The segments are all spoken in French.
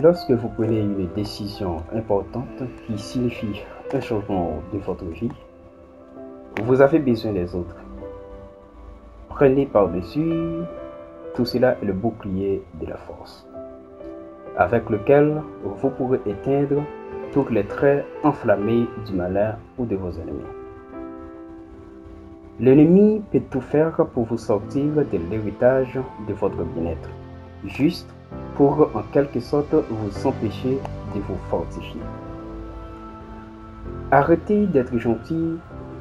Lorsque vous prenez une décision importante qui signifie un changement de votre vie, vous avez besoin des autres. Prenez par-dessus, tout cela est le bouclier de la force, avec lequel vous pourrez éteindre tous les traits enflammés du malin ou de vos ennemis. L'ennemi peut tout faire pour vous sortir de l'héritage de votre bien-être, juste pour en quelque sorte vous empêcher de vous fortifier. Arrêtez d'être gentil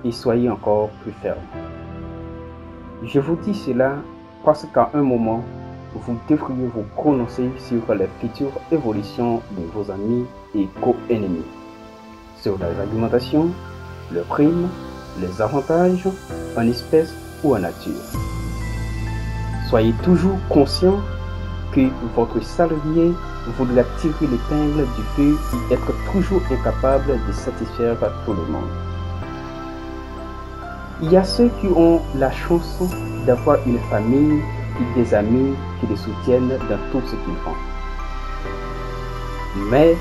et soyez encore plus ferme. Je vous dis cela parce qu'à un moment, vous devriez vous prononcer sur les futures évolutions de vos amis et co-ennemis, sur les argumentations, le prime, les avantages en espèces ou en nature. Soyez toujours conscient que votre salarié voudra tirer l'épingle du feu et être toujours incapable de satisfaire tout le monde. Il y a ceux qui ont la chance d'avoir une famille et des amis qui les soutiennent dans tout ce qu'ils font. Mais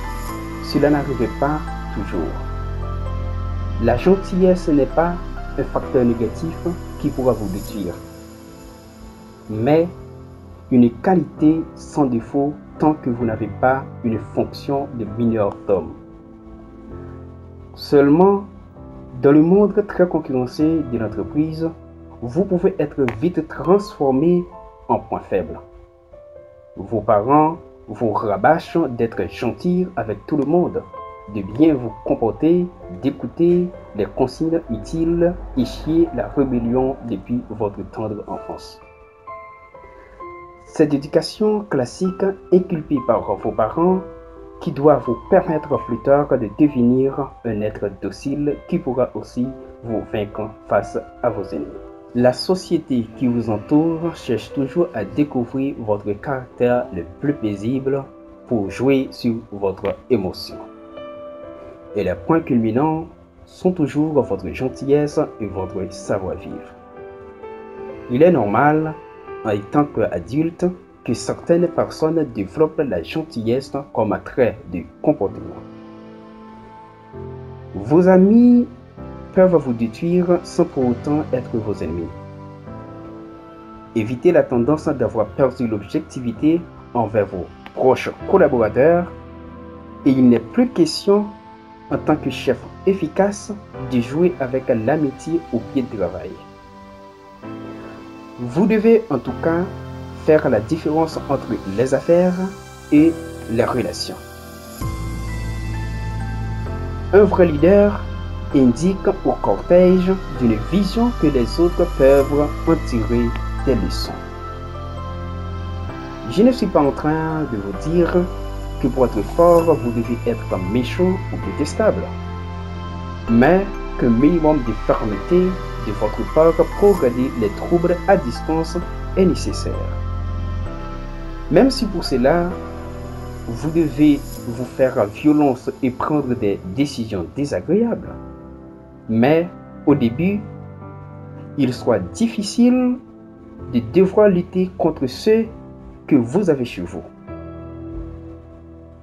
cela n'arrive pas toujours. La gentillesse n'est pas un facteur négatif qui pourra vous détruire, mais une qualité sans défaut tant que vous n'avez pas une fonction de mineur d'homme. Seulement, dans le monde très concurrencé de l'entreprise, vous pouvez être vite transformé en point faible. Vos parents vous rabâchent d'être gentil avec tout le monde, de bien vous comporter, d'écouter les consignes utiles et chier la rébellion depuis votre tendre enfance. Cette éducation classique inculpée par vos parents qui doit vous permettre plus tard de devenir un être docile qui pourra aussi vous vaincre face à vos ennemis. La société qui vous entoure cherche toujours à découvrir votre caractère le plus paisible pour jouer sur votre émotion. Et les points culminants sont toujours votre gentillesse et votre savoir-vivre. Il est normal, en tant qu'adulte, que certaines personnes développent la gentillesse comme un trait de comportement. Vos amis peuvent vous détruire sans pour autant être vos ennemis. Évitez la tendance d'avoir perdu l'objectivité envers vos proches collaborateurs et il n'est plus question, en tant que chef efficace, de jouer avec l'amitié au pied de travail. Vous devez en tout cas faire la différence entre les affaires et les relations. Un vrai leader indique au cortège d'une vision que les autres peuvent en tirer des leçons. Je ne suis pas en train de vous dire que pour être fort, vous devez être méchant ou détestable, mais qu'un minimum de fermeté de votre part pour garder les troubles à distance est nécessaire. Même si pour cela, vous devez vous faire violence et prendre des décisions désagréables. Mais au début, il soit difficile de devoir lutter contre ceux que vous avez chez vous.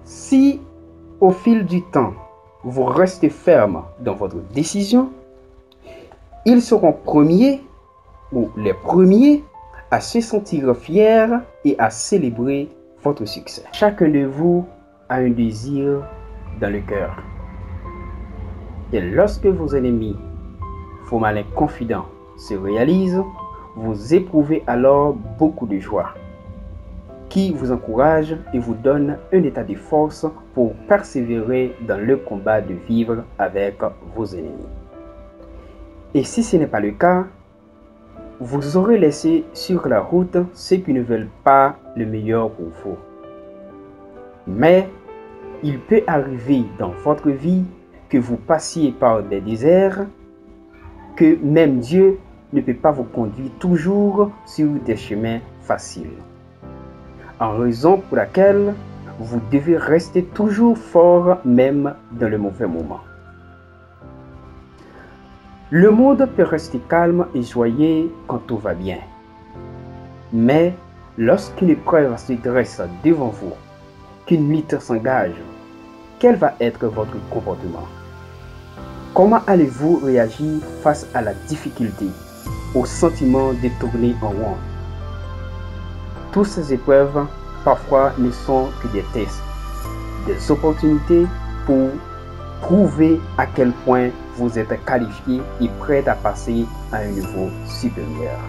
Si au fil du temps, vous restez ferme dans votre décision, ils seront premiers ou les premiers à se sentir fiers et à célébrer votre succès. Chacun de vous a un désir dans le cœur. Et lorsque vos ennemis, vos malins confidents se réalisent, vous éprouvez alors beaucoup de joie, qui vous encourage et vous donne un état de force pour persévérer dans le combat de vivre avec vos ennemis. Et si ce n'est pas le cas, vous aurez laissé sur la route ceux qui ne veulent pas le meilleur pour vous. Mais il peut arriver dans votre vie que vous passiez par des déserts, que même Dieu ne peut pas vous conduire toujours sur des chemins faciles. En raison pour laquelle vous devez rester toujours fort même dans le mauvais moment. Le monde peut rester calme et joyeux quand tout va bien. Mais lorsqu'une épreuve se dresse devant vous qu'une lutte s'engage, quel va être votre comportement? Comment allez-vous réagir face à la difficulté, au sentiment de tourner en rond? Toutes ces épreuves, parfois, ne sont que des tests, des opportunités pour prouver à quel point vous êtes qualifié et prêt à passer à un niveau supérieur.